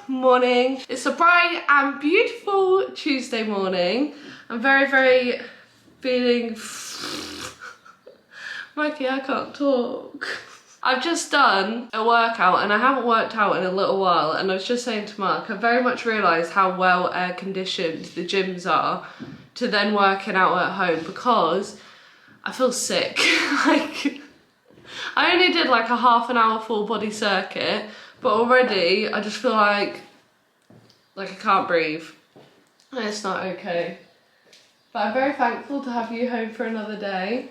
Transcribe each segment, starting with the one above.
morning. It's a bright and beautiful Tuesday morning. I'm very feeling... Mikey, I can't talk. I've just done a workout and I haven't worked out in a little while, and I was just saying to Mark, I've very much realised how well air conditioned the gyms are to then working out at home, because I feel sick. Like, I only did like a half an hour full body circuit, but already I just feel like I can't breathe. And it's not okay. But I'm very thankful to have you home for another day.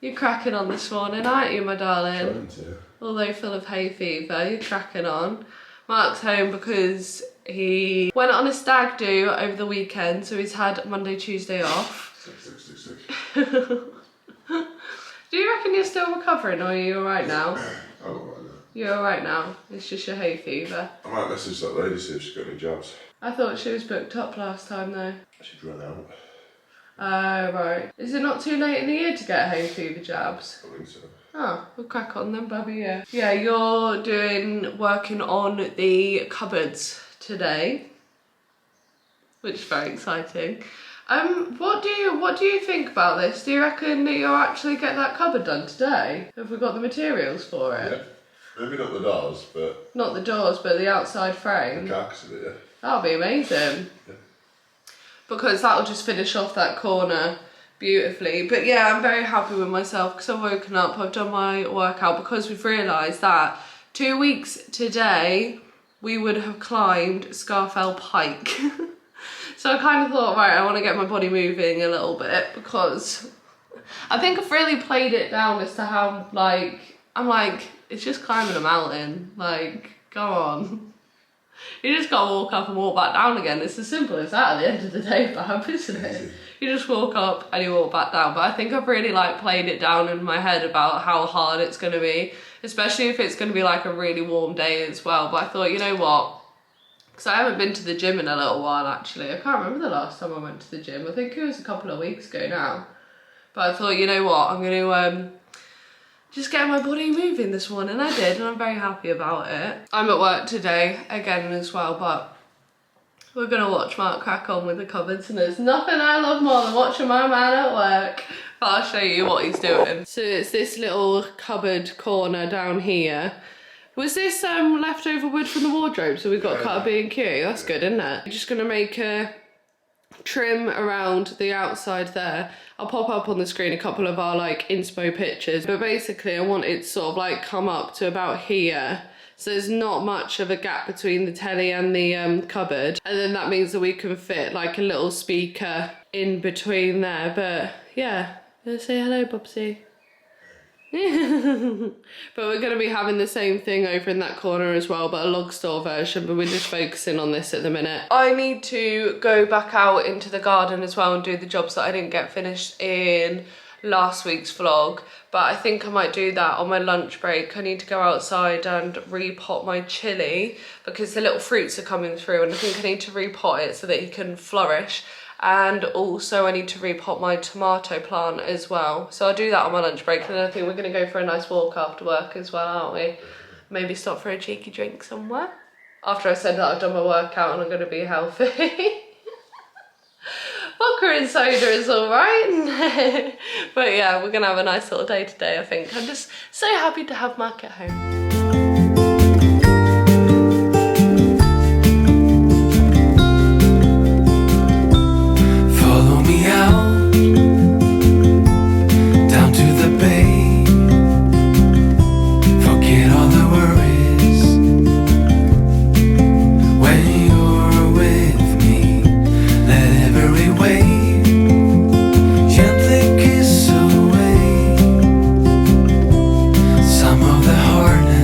You're cracking on this morning, aren't you, my darling? Trying to. Although full of hay fever, you're cracking on. Mark's home because he went on a stag do over the weekend, so he's had Monday, Tuesday off. Sick. Do you reckon you're still recovering, or are you alright now? I'm alright now. You're alright now? It's just your hay fever. I might message that lady, see if she's got any jobs. I thought she was booked up last time though. She'd run out. Oh, right. Is it not too late in the year to get hay fever jabs? I think so. Oh, we'll crack on then, Bubby, yeah. Yeah, you're working on the cupboards today, which is very exciting. What do you think about this? Do you reckon that you'll actually get that cupboard done today? Have we got the materials for it? Yeah. Maybe not the doors, but... Not the doors, but the outside frame? The carcass of it, yeah. That'll be amazing. Yeah. Because that'll just finish off that corner beautifully. But yeah, I'm very happy with myself because I've woken up, I've done my workout, because we've realised that 2 weeks today we would have climbed Scarfell Pike. So I kind of thought, right, I want to get my body moving a little bit, because I think I've really played it down as to how, I'm like, it's just climbing a mountain. Like, come on. You just gotta walk up and walk back down again. It's as simple as that at the end of the day, Bab, isn't it? You just walk up and you walk back down. But I think I've really played it down in my head about how hard it's gonna be, especially if it's gonna be like a really warm day as well. But I thought, you know what? Because I haven't been to the gym in a little while actually. I can't remember the last time I went to the gym. I think it was a couple of weeks ago now. But I thought, you know what? I'm gonna just get my body moving this morning. I did, and I'm very happy about it. I'm at work today again as well, but we're gonna watch Mark crack on with the cupboards, and there's nothing I love more than watching my man at work. But I'll show you what he's doing. So it's this little cupboard corner down here. Was this leftover wood from the wardrobe? So we've got cut a B&Q. That's good, isn't it? I'm just gonna make a trim around the outside there. I'll pop up on the screen a couple of our inspo pictures, but basically I want it to sort of come up to about here, so there's not much of a gap between the telly and the cupboard, and then that means that we can fit a little speaker in between there. But yeah, let's say hello, Bubsy. But we're going to be having the same thing over in that corner as well, but a log store version, but we're just focusing on this at the minute. I need to go back out into the garden as well and do the jobs that I didn't get finished in last week's vlog, but I think I might do that on my lunch break. I need to go outside and repot my chilli because the little fruits are coming through, and I think I need to repot it so that it can flourish. And also I need to repot my tomato plant as well. So I'll do that on my lunch break, and then I think we're gonna go for a nice walk after work as well, aren't we? Maybe stop for a cheeky drink somewhere. After I said that I've done my workout and I'm gonna be healthy. Vodka and soda is all right. But yeah, we're gonna have a nice little day today, I think. I'm just so happy to have Mark at home. Some of the hardness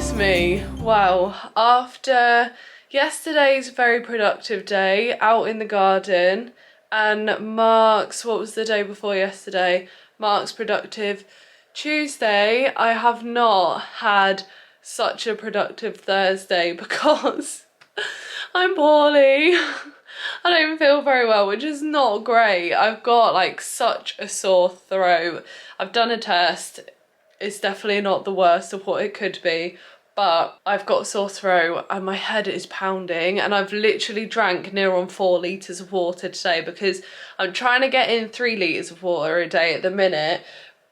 goodness me. Wow, after yesterday's very productive day out in the garden and Mark's, what was the day before yesterday? Mark's productive Tuesday, I have not had such a productive Thursday because I'm poorly. I don't feel very well, which is not great. I've got like such a sore throat. I've done a test. It's definitely not the worst of what it could be, but I've got a sore throat and my head is pounding, and I've literally drank near on 4 litres of water today because I'm trying to get in 3 litres of water a day at the minute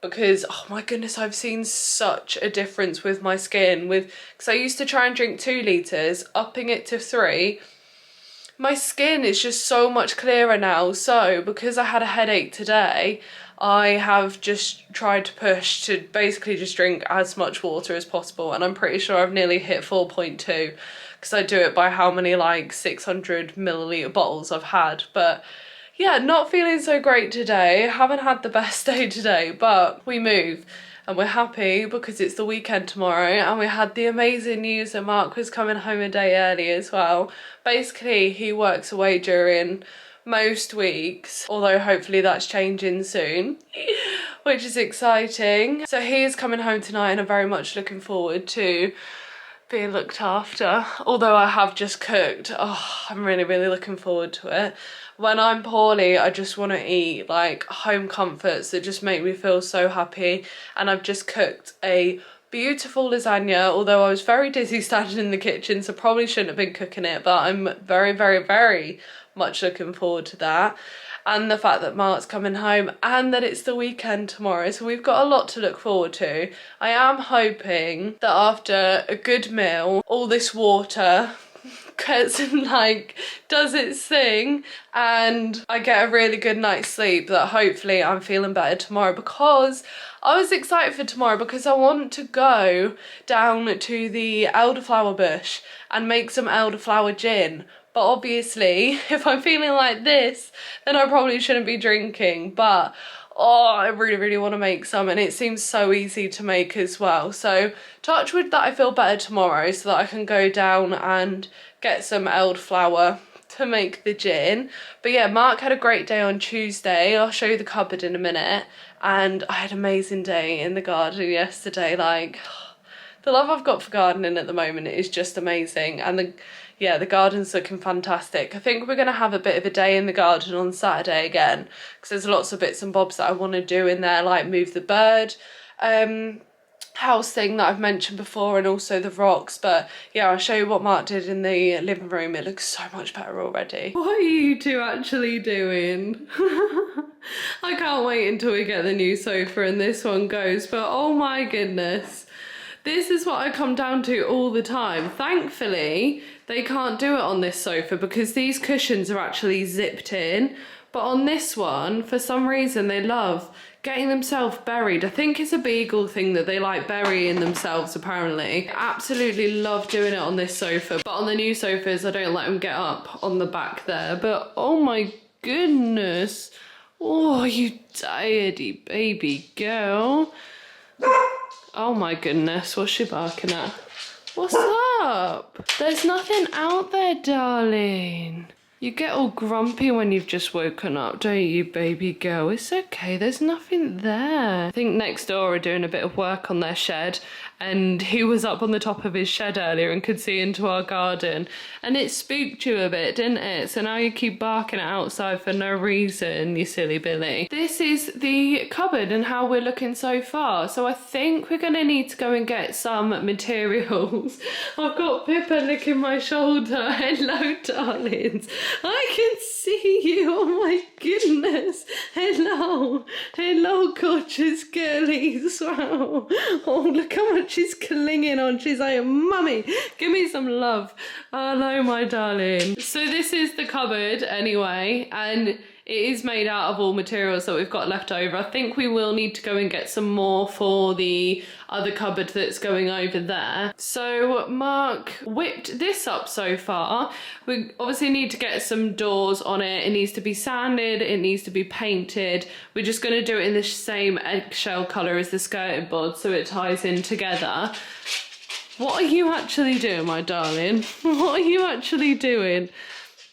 because, oh my goodness, I've seen such a difference with my skin because I used to try and drink 2 litres, upping it to 3. My skin is just so much clearer now. So because I had a headache today, I have just tried to push to basically just drink as much water as possible, and I'm pretty sure I've nearly hit 4.2 because I do it by how many like 600 milliliter bottles I've had. But yeah, not feeling so great today. Haven't had the best day today, but we move and we're happy because it's the weekend tomorrow, and we had the amazing news that Mark was coming home a day early as well. Basically, he works away during most weeks, although hopefully that's changing soon, which is exciting. So he is coming home tonight and I'm very much looking forward to being looked after. Although I have just cooked, oh, I'm really looking forward to it. When I'm poorly, I just want to eat like home comforts that just make me feel so happy, and I've just cooked a beautiful lasagna, although I was very dizzy standing in the kitchen, so probably shouldn't have been cooking it, but I'm very much looking forward to that. And the fact that Mark's coming home and that it's the weekend tomorrow, so we've got a lot to look forward to. I am hoping that after a good meal, all this water gets and like does its thing and I get a really good night's sleep, that hopefully I'm feeling better tomorrow, because I was excited for tomorrow because I want to go down to the elderflower bush and make some elderflower gin. But obviously, if I'm feeling like this, then I probably shouldn't be drinking. But, oh, I really want to make some, and it seems so easy to make as well. So, touch wood that I feel better tomorrow so that I can go down and get some elderflower to make the gin. But yeah, Mark had a great day on Tuesday. I'll show you the cupboard in a minute. And I had an amazing day in the garden yesterday. Like, the love I've got for gardening at the moment is just amazing. And the garden's looking fantastic. I think we're going to have a bit of a day in the garden on Saturday again, because there's lots of bits and bobs that I want to do in there, like move the bird house thing that I've mentioned before, and also the rocks. But yeah, I'll show you what Mark did in the living room. It looks so much better already. What are you two actually doing? I can't wait until we get the new sofa and this one goes, but oh my goodness. This is what I come down to all the time. Thankfully, they can't do it on this sofa because these cushions are actually zipped in. But on this one, for some reason, they love getting themselves buried. I think it's a beagle thing that they like burying themselves, apparently. I absolutely love doing it on this sofa. But on the new sofas, I don't let them get up on the back there. But oh my goodness. Oh, you tidy baby girl. Oh my goodness, what's she barking at? What's up? There's nothing out there, darling. You get all grumpy when you've just woken up, don't you, baby girl? It's okay, there's nothing there. I think next door are doing a bit of work on their shed, and he was up on the top of his shed earlier and could see into our garden, and it spooked you a bit, didn't it? So now you keep barking outside for no reason, you silly Billy. This is the cupboard and how we're looking so far. So I think we're gonna need to go and get some materials. I've got Pippa licking my shoulder. Hello, darlings. I can see you, oh my goodness. Hello, hello, gorgeous girlies. Wow. Oh, look how much she's clinging on. She's like, mummy, give me some love. Hello, my darling. So this is the cupboard anyway, and it is made out of all materials that we've got left over. I think we will need to go and get some more for the other cupboard that's going over there. So Mark whipped this up so far. We obviously need to get some doors on it. It needs to be sanded, it needs to be painted. We're just going to do it in the same eggshell colour as the skirting board so it ties in together. What are you actually doing, my darling? What are you actually doing?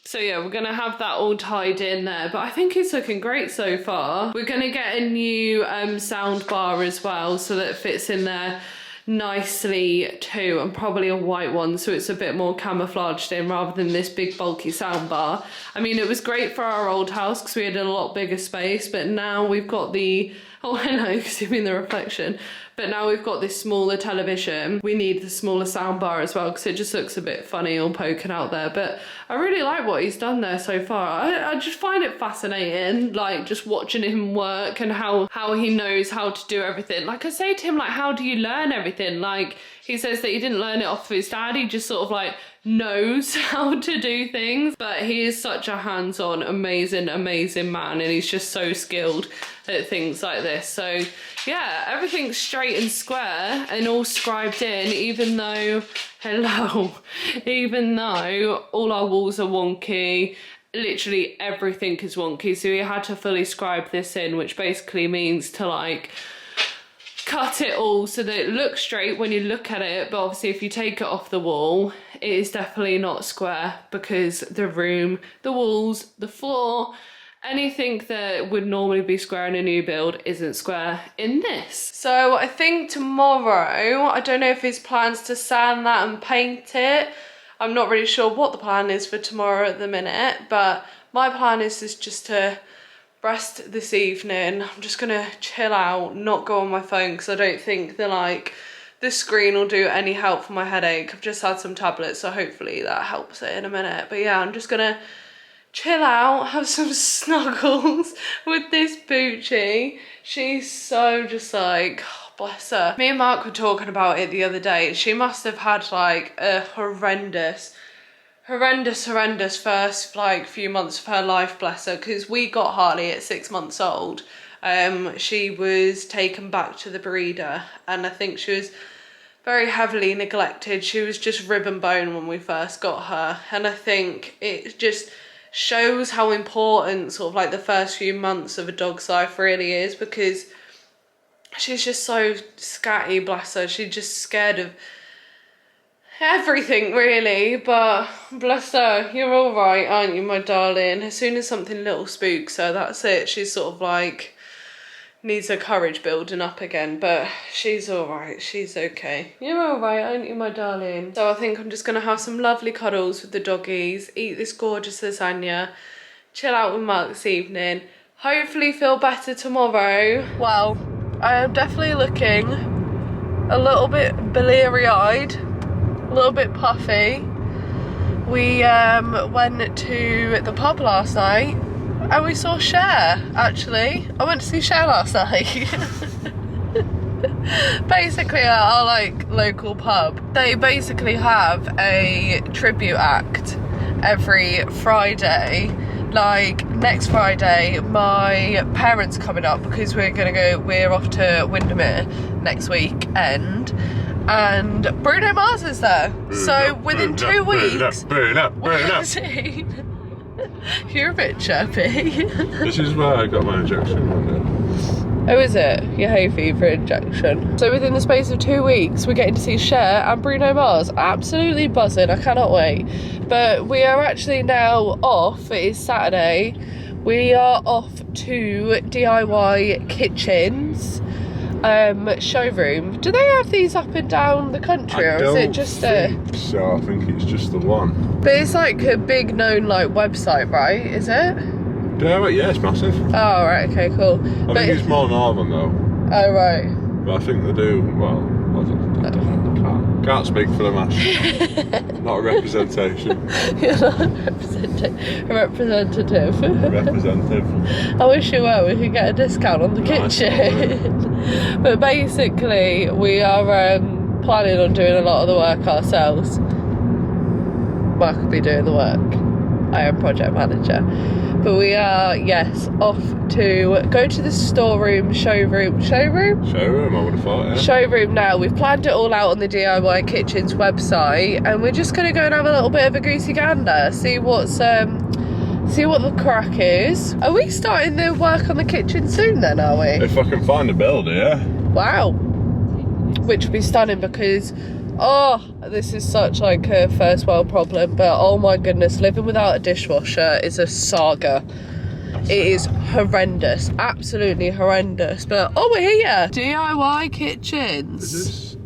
So yeah, we're gonna have that all tied in there, but I think it's looking great so far. We're gonna get a new sound bar as well, so that it fits in there nicely too, and probably a white one so it's a bit more camouflaged in rather than this big bulky sound bar. I mean, it was great for our old house because we had a lot bigger space, but now we've got the, oh I know, because you mean the reflection, but now we've got this smaller television. We need the smaller sound bar as well because it just looks a bit funny all poking out there. But I really like what he's done there so far. I just find it fascinating, like just watching him work and how he knows how to do everything. Like I say to him, like, how do you learn everything? Like he says that he didn't learn it off of his dad, he just sort of like knows how to do things. But he is such a hands-on, amazing man, and he's just so skilled at things like this. So yeah, everything's straight and square and all scribed in, even though, hello, even though all our walls are wonky. Literally everything is wonky, so we had to fully scribe this in, which basically means to like cut it all so that it looks straight when you look at it, but obviously if you take it off the wall, it is definitely not square because the room, the walls, the floor, anything that would normally be square in a new build isn't square in this. So I think tomorrow, I don't know if his plans to sand that and paint it. I'm not really sure what the plan is for tomorrow at the minute, but my plan is just to rest this evening. I'm just gonna chill out, not go on my phone because I don't think that like the screen will do any help for my headache. I've just had some tablets, so hopefully that helps it in a minute. But yeah, I'm just gonna chill out, have some snuggles with this Poochie. She's so just like, oh, bless her. Me and Mark were talking about it the other day. She must have had like a horrendous first like few months of her life, bless her, because we got Harley at 6 months old. She was taken back to the breeder and I think she was very heavily neglected. She was just rib and bone when we first got her, and I think it just shows how important sort of like the first few months of a dog's life really is, because she's just so scatty, bless her. She's just scared of everything really, but bless her, you're all right, aren't you, my darling? As soon as something little spooks her, that's it. She's sort of like needs her courage building up again, but she's all right, she's okay. You're all right, aren't you, my darling? So I think I'm just gonna have some lovely cuddles with the doggies, eat this gorgeous lasagna, chill out with Mark this evening, hopefully feel better tomorrow. Well, I am definitely looking a little bit bleary-eyed, a little bit puffy. We went to the pub last night and we saw Cher, actually. I went to see Cher last night. Basically at our like local pub. They basically have a tribute act every Friday. Like next Friday, my parents coming up because we're off to Windermere next weekend. And Bruno Mars is there. So within 2 weeks, we've seen... You're a bit chirpy. This is where I got my injection one day. Oh, is it? Your hay fever injection. So within the space of 2 weeks, we're getting to see Cher and Bruno Mars. Absolutely buzzing, I cannot wait. But we are actually now off, it is Saturday. We are off to DIY Kitchens showroom. Do they have these up and down the country, or is it just so I think it's just the one. But it's like a big known like website, right? Is it? Yeah, it's massive. Oh right, okay, cool. I think it's more northern though. Oh right. But I think they do well. Can't speak for them, Ash. Not a representation. You're not a representative. Representative. I wish you were. We could get a discount on the kitchen. But basically, we are planning on doing a lot of the work ourselves. Mark will be doing the work. I am project manager. But we are, yes, off to go to the showroom, I would have thought, yeah. Showroom now. We've planned it all out on the DIY Kitchens website, and we're just going to go and have a little bit of a goosey gander, see what the crack is. Are we starting the work on the kitchen soon then, are we? If I can find a builder, yeah. Wow. Which would be stunning because Oh, this is such like a first world problem, but oh my goodness, living without a dishwasher is a saga. It is horrendous, absolutely horrendous. But oh, we're here. DIY kitchens. Is this?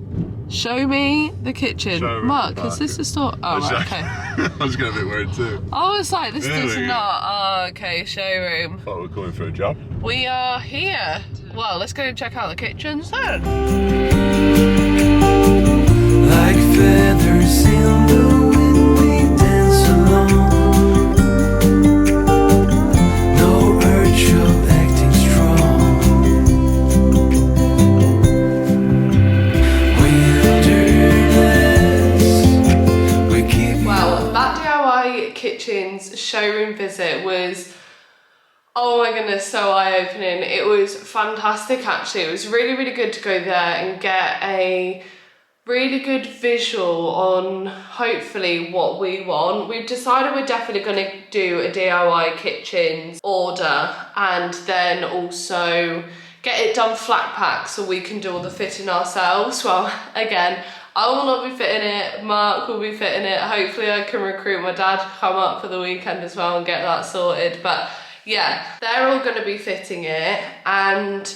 Show me the kitchen. Mark, is this the store? Oh, right, okay. I was getting a bit worried too. I was like, this does not. Oh, okay, showroom. Thought we were coming for a job. We are here. Well, let's go and check out the kitchens then. Like feathers in the wind, we dance along. No urge of acting strong. Wilderness, we keep. Well, that DIY kitchens showroom visit was, oh my goodness, so eye-opening. It was fantastic actually. It was really, really good to go there and get a really good visual on hopefully what we want. We've decided we're definitely going to do a DIY kitchens order and then also get it done flat pack so we can do all the fitting ourselves. Well, again, I will not be fitting it, Mark will be fitting it. Hopefully I can recruit my dad to come up for the weekend as well and get that sorted. But yeah, they're all going to be fitting it, and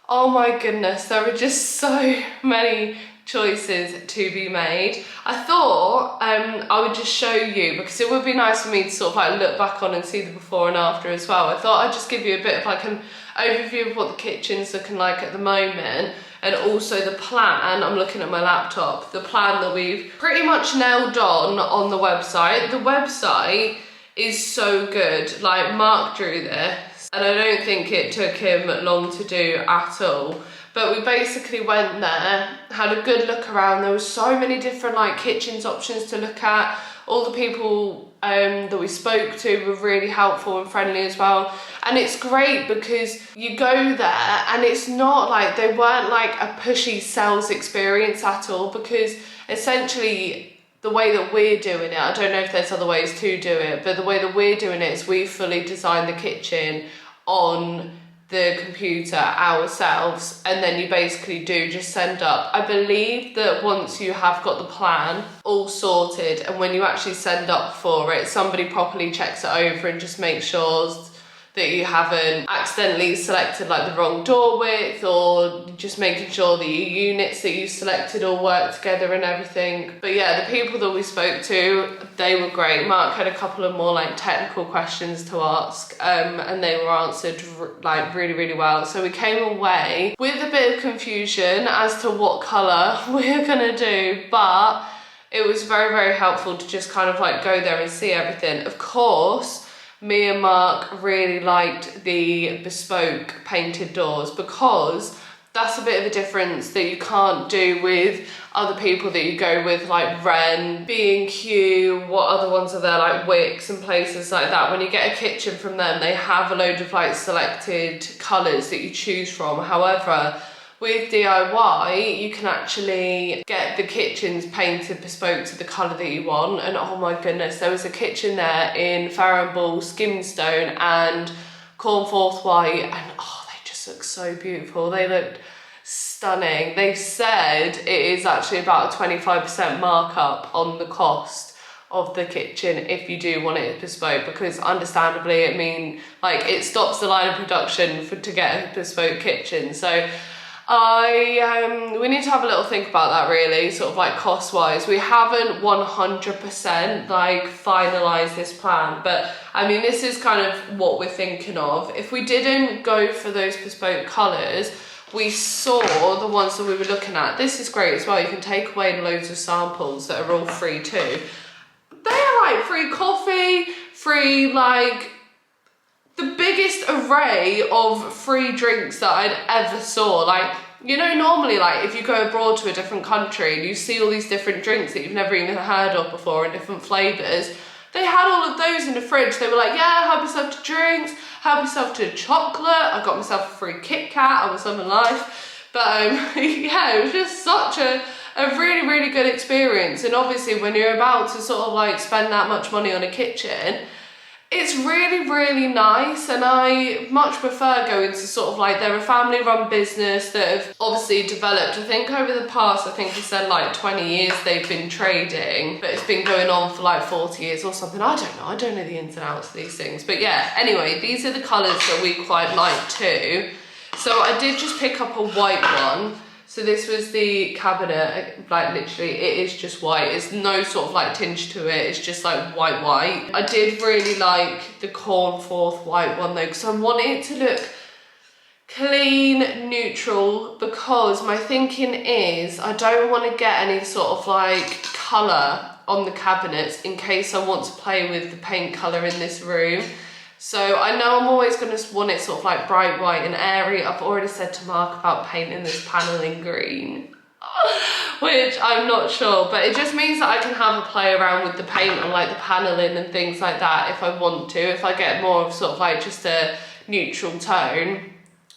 oh my goodness, there were just so many choices to be made. I thought I would just show you, because it would be nice for me to sort of like look back on and see the before and after as well. I thought I'd just give you a bit of like an overview of what the kitchen's looking like at the moment, and also the plan. I'm looking at my laptop, the plan that we've pretty much nailed on the website. The website is so good. Like, Mark drew this and I don't think it took him long to do at all. But we basically went there, had a good look around. There was so many different like kitchens options to look at. All the people that we spoke to were really helpful and friendly as well. And it's great because you go there and it's not like, they weren't like a pushy sales experience at all, because essentially the way that we're doing it, I don't know if there's other ways to do it, but the way that we're doing it is we fully designed the kitchen on the computer ourselves, and then you basically do just send up. I believe that once you have got the plan all sorted and when you actually send up for it, somebody properly checks it over and just makes sure that you haven't accidentally selected like the wrong door width, or just making sure that your units that you selected all work together and everything. But yeah, the people that we spoke to, they were great. Mark had a couple of more like technical questions to ask, and they were answered like really, really well. So we came away with a bit of confusion as to what colour we're gonna do, but it was very, very helpful to just kind of like go there and see everything. Of course, me and Mark really liked the bespoke painted doors, because that's a bit of a difference that you can't do with other people that you go with, like Wren, B&Q, what other ones are there, like Wix and places like that. When you get a kitchen from them, they have a load of like selected colours that you choose from. However, with DIY, you can actually get the kitchens painted bespoke to the colour that you want. And oh my goodness, there was a kitchen there in Farrow Ball, Skimstone and Cornforth White, and oh, they just look so beautiful. They looked stunning. They said it is actually about a 25% markup on the cost of the kitchen if you do want it bespoke, because understandably, I mean, like, it stops the line of production to get a bespoke kitchen. So we need to have a little think about that, really, sort of like cost wise. We haven't 100% like finalized this plan, but I mean, this is kind of what we're thinking of. If we didn't go for those bespoke colours, we saw the ones that we were looking at. This is great as well. You can take away loads of samples that are all free too. They are like free coffee, free like the biggest array of free drinks that I'd ever saw. Like, you know, normally, like, if you go abroad to a different country and you see all these different drinks that you've never even heard of before in different flavours, they had all of those in the fridge. They were like, yeah, help yourself to drinks, help yourself to chocolate. I got myself a free Kit Kat. I was loving life. But yeah, it was just such a really, really good experience. And obviously when you're about to sort of like spend that much money on a kitchen, It's really, really nice, and I much prefer going to sort of like, they're a family run business that have obviously developed, I think over the past, I think he said like 20 years they've been trading, but it's been going on for like 40 years or something. I don't know the ins and outs of these things. But yeah, anyway, these are the colours that we quite like too. So I did just pick up a white one. So this was the cabinet, like literally it is just white. It's no sort of like tinge to it, it's just like white. I did really like the cornforth white one though, because I wanted it to look clean, neutral, because my thinking is I don't want to get any sort of like colour on the cabinets in case I want to play with the paint colour in this room. So I know I'm always going to want it sort of like bright white and airy. I've already said to Mark about painting this panelling green, which I'm not sure, but it just means that I can have a play around with the paint and like the panelling and things like that if I want to, if I get more of sort of like just a neutral tone.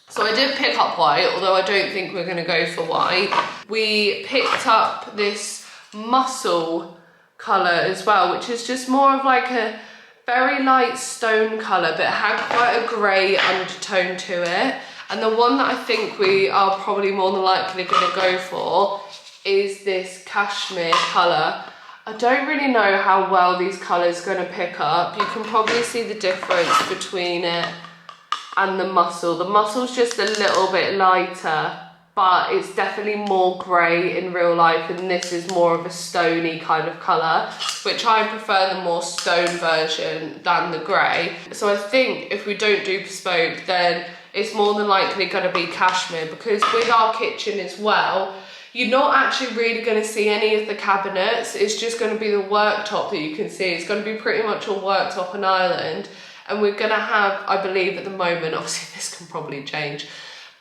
So I did pick up white, although I don't think we're going to go for white. We picked up this muscle colour as well, which is just more of like a very light stone colour, but it had quite a grey undertone to it. And the one that I think we are probably more than likely going to go for is this cashmere colour. I don't really know how well these colours are going to pick up. You can probably see the difference between it and the muscle. The muscle's just a little bit lighter, but it's definitely more grey in real life, and this is more of a stony kind of colour, which I prefer the more stone version than the grey. So I think if we don't do bespoke, then it's more than likely going to be cashmere, because with our kitchen as well, you're not actually really going to see any of the cabinets. It's just going to be the worktop that you can see. It's going to be pretty much all worktop and island, and we're going to have, I believe at the moment, obviously this can probably change,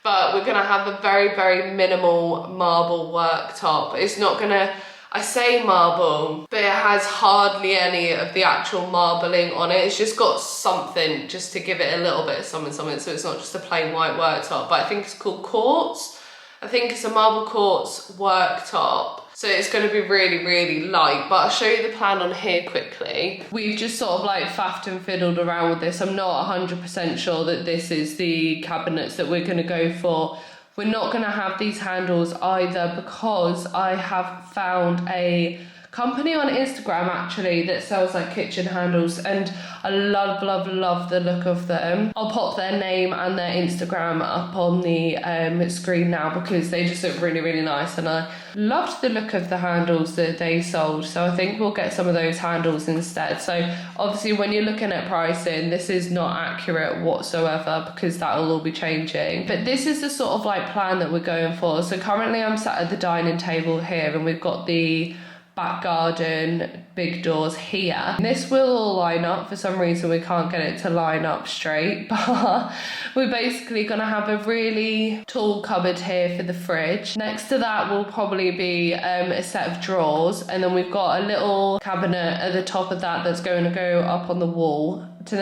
but we're going to have a very, very minimal marble worktop. It's not going to, I say marble, but it has hardly any of the actual marbling on it. It's just got something just to give it a little bit of something, so it's not just a plain white worktop. But I think it's called quartz. I think it's a marble quartz worktop. So it's going to be really, really light, but I'll show you the plan on here quickly. We've just sort of like faffed and fiddled around with this. I'm not 100% sure that this is the cabinets that we're going to go for. We're not going to have these handles either, because I have found a company on Instagram actually that sells like kitchen handles, and I love the look of them. I'll pop their name and their Instagram up on the screen now, because they just look really, really nice, and I loved the look of the handles that they sold. So I think we'll get some of those handles instead. So obviously when you're looking at pricing, this is not accurate whatsoever, because that will all be changing. But this is the sort of like plan that we're going for. So currently I'm sat at the dining table here, and we've got the back garden, big doors here. This will all line up. For some reason we can't get it to line up straight, but we're basically going to have a really tall cupboard here for the fridge. Next to that will probably be a set of drawers, and then we've got a little cabinet at the top of that that's going to go up on the wall. To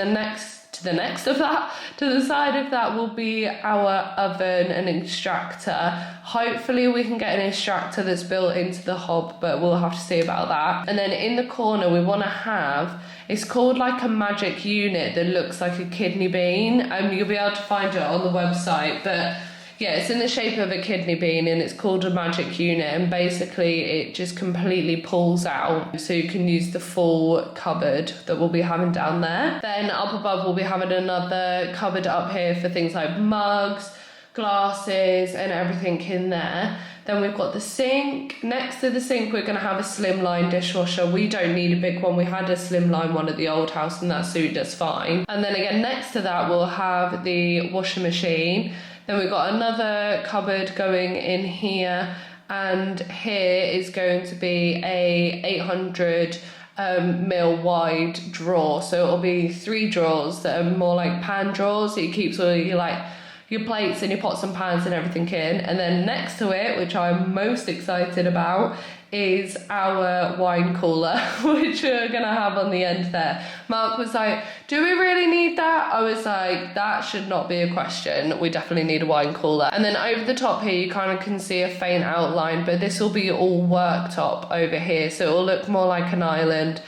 the side of that will be our oven and extractor. Hopefully we can get an extractor that's built into the hob, but we'll have to see about that. And then in the corner we want to have, it's called like a magic unit that looks like a kidney bean. You'll be able to find it on the website, but yeah, it's in the shape of a kidney bean, and it's called a magic unit, and basically it just completely pulls out, so you can use the full cupboard that we'll be having down there. Then up above we'll be having another cupboard up here for things like mugs, glasses and everything in there. Then we've got the sink. Next to the sink we're going to have a slimline dishwasher. We don't need a big one. We had a slimline one at the old house and that suited us fine. And then again next to that we'll have the washing machine. Then we've got another cupboard going in here, and here is going to be a 800 mil wide drawer. So it'll be 3 drawers that are more like pan drawers that you keep all your plates and your pots and pans and everything in. And then next to it, which I'm most excited about, is our wine cooler, which we're gonna have on the end there. Mark was like, do we really need that? I was like, that should not be a question. We definitely need a wine cooler. And then over the top here, you kind of can see a faint outline, but this will be all worktop over here. So it will look more like an island.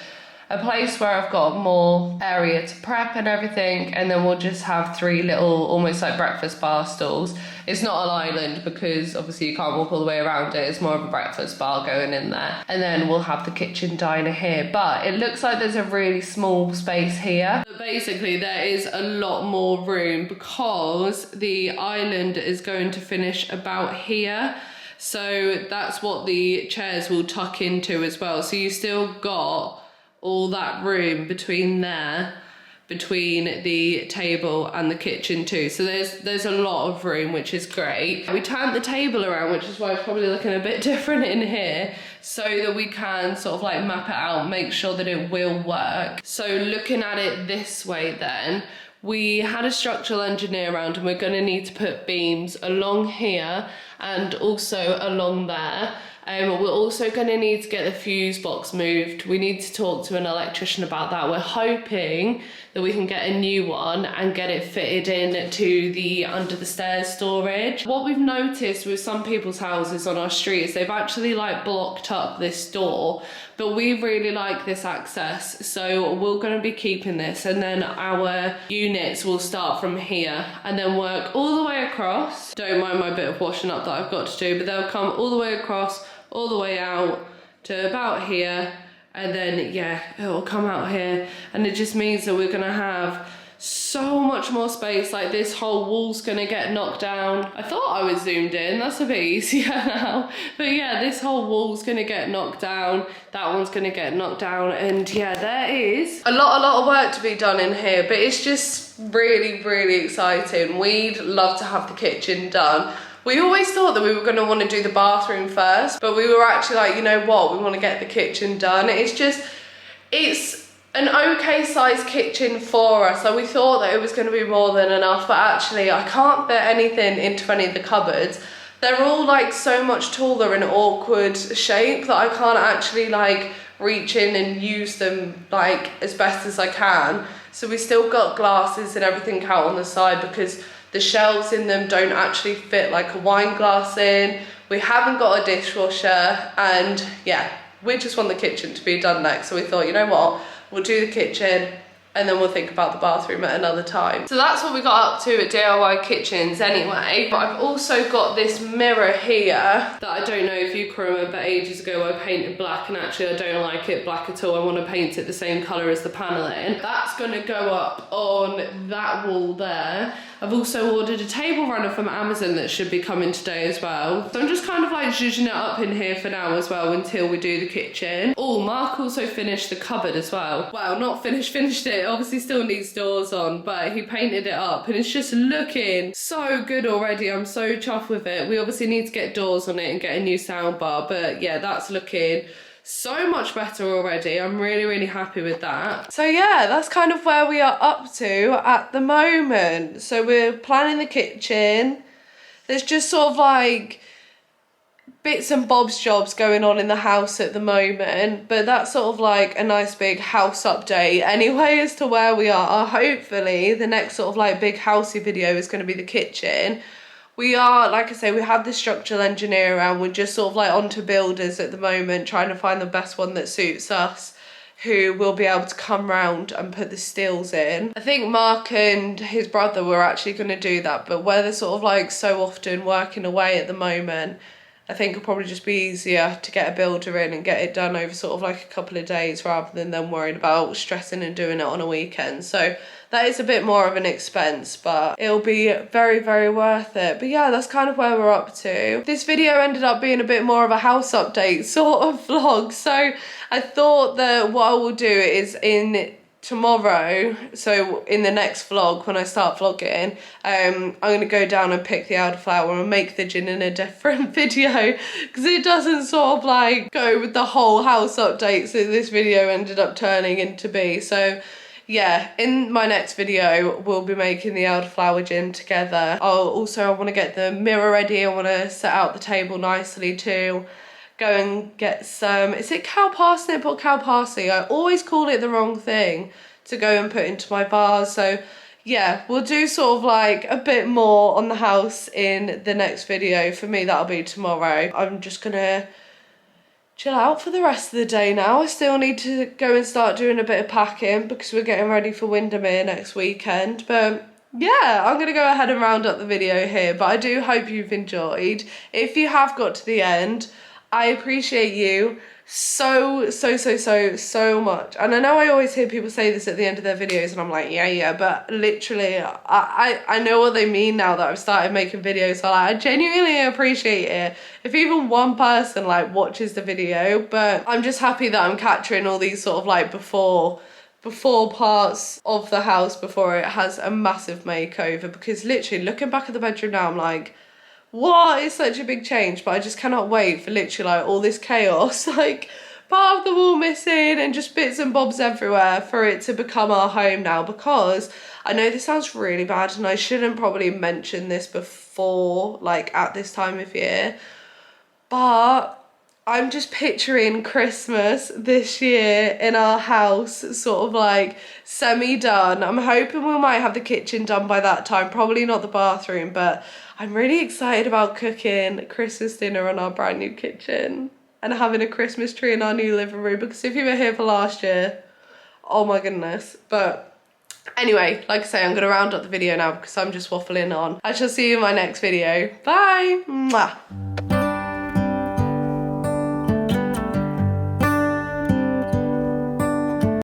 a place where I've got more area to prep and everything, and then we'll just have 3 little, almost like breakfast bar stools. It's not an island because obviously you can't walk all the way around it, it's more of a breakfast bar going in there. And then we'll have the kitchen diner here, but it looks like there's a really small space here. But basically there is a lot more room because the island is going to finish about here. So that's what the chairs will tuck into as well. So you still got all that room between there, between the table and the kitchen too. So there's a lot of room, which is great. We turned the table around, which is why it's probably looking a bit different in here, so that we can sort of like map it out, make sure that it will work. So looking at it this way then, we had a structural engineer around and we're going to need to put beams along here and also along there. We're also going to need to get the fuse box moved. We need to talk to an electrician about that. We're hoping that we can get a new one and get it fitted in to the under the stairs storage. What we've noticed with some people's houses on our street is they've actually like blocked up this door, but we really like this access, so we're going to be keeping this, and then our units will start from here and then work all the way across. Don't mind my bit of washing up that I've got to do, but they'll come all the way across, all the way out to about here, and then yeah, it'll come out here, and it just means that we're gonna have so much more space. Like this whole wall's gonna get knocked down. I thought I was zoomed in, that's a bit easier now. But yeah, this whole wall's gonna get knocked down, that one's gonna get knocked down, and yeah, there is a lot of work to be done in here, but it's just really, really exciting. We'd love to have the kitchen done. We always thought that we were going to want to do the bathroom first, but we were actually like, you know what, we want to get the kitchen done. It's an okay sized kitchen for us. So we thought that it was going to be more than enough, but actually I can't fit anything into any of the cupboards. They're all like so much taller and awkward shape that I can't actually like reach in and use them like as best as I can. So we still got glasses and everything out on the side because the shelves in them don't actually fit like a wine glass in. We haven't got a dishwasher, and yeah, we just want the kitchen to be done next. So we thought, you know what, we'll do the kitchen and then we'll think about the bathroom at another time. So that's what we got up to at DIY Kitchens anyway. But I've also got this mirror here that I don't know if you can remember ages ago I painted black, and actually I don't like it black at all. I want to paint it the same colour as the paneling. That's going to go up on that wall there. I've also ordered a table runner from Amazon that should be coming today as well. So I'm just kind of like zhuzhing it up in here for now as well until we do the kitchen. Oh, Mark also finished the cupboard as well. Well, not finished it. Obviously still needs doors on, but he painted it up and it's just looking so good already. I'm so chuffed with it. We obviously need to get doors on it and get a new sound bar, but yeah, that's looking so much better already. I'm really, really happy with that. So yeah, that's kind of where we are up to at the moment. So we're planning the kitchen. There's just sort of like bits and bobs jobs going on in the house at the moment, but that's sort of like a nice big house update anyway as to where we are. Hopefully the next sort of like big housey video is going to be the kitchen. We are, like I say, we have the structural engineer around. We're just sort of like onto builders at the moment, trying to find the best one that suits us, who will be able to come round and put the stills in. I think Mark and his brother were actually going to do that, but where they're sort of like so often working away at the moment, I think it'll probably just be easier to get a builder in and get it done over sort of like a couple of days rather than them worrying about stressing and doing it on a weekend. So that is a bit more of an expense, but it'll be very, very worth it. But yeah, that's kind of where we're up to. This video ended up being a bit more of a house update sort of vlog. So I thought that what I will do is tomorrow, so in the next vlog when I start vlogging, I'm going to go down and pick the elderflower and make the gin in a different video because it doesn't sort of like go with the whole house update that this video ended up turning into be. So yeah, in my next video we'll be making the elderflower gin together. I want to get the mirror ready. I want to set out the table nicely too. Go and get some, is it cow parsnip or cow parsley? I always call it the wrong thing to go and put into my vase. So yeah, we'll do sort of like a bit more on the house in the next video. For me, that'll be tomorrow. I'm just gonna chill out for the rest of the day now. I still need to go and start doing a bit of packing because we're getting ready for Windermere next weekend. But yeah, I'm going to go ahead and round up the video here. But I do hope you've enjoyed. If you have got to the end, I appreciate you so much. And I know I always hear people say this at the end of their videos and I'm like, yeah, but literally I know what they mean now that I've started making videos. So like, I genuinely appreciate it if even one person like watches the video. But I'm just happy that I'm capturing all these sort of like before parts of the house before it has a massive makeover, because literally looking back at the bedroom now I'm like, what is such a big change? But I just cannot wait for literally like all this chaos, like part of the wall missing and just bits and bobs everywhere, for it to become our home now. Because I know this sounds really bad and I shouldn't probably mention this before like at this time of year, but I'm just picturing Christmas this year in our house sort of like semi-done. I'm hoping we might have the kitchen done by that time, probably not the bathroom, but I'm really excited about cooking Christmas dinner on our brand new kitchen and having a Christmas tree in our new living room, because if you were here for last year, oh my goodness. But anyway, like I say, I'm going to round up the video now because I'm just waffling on. I shall see you in my next video. Bye! Mwah.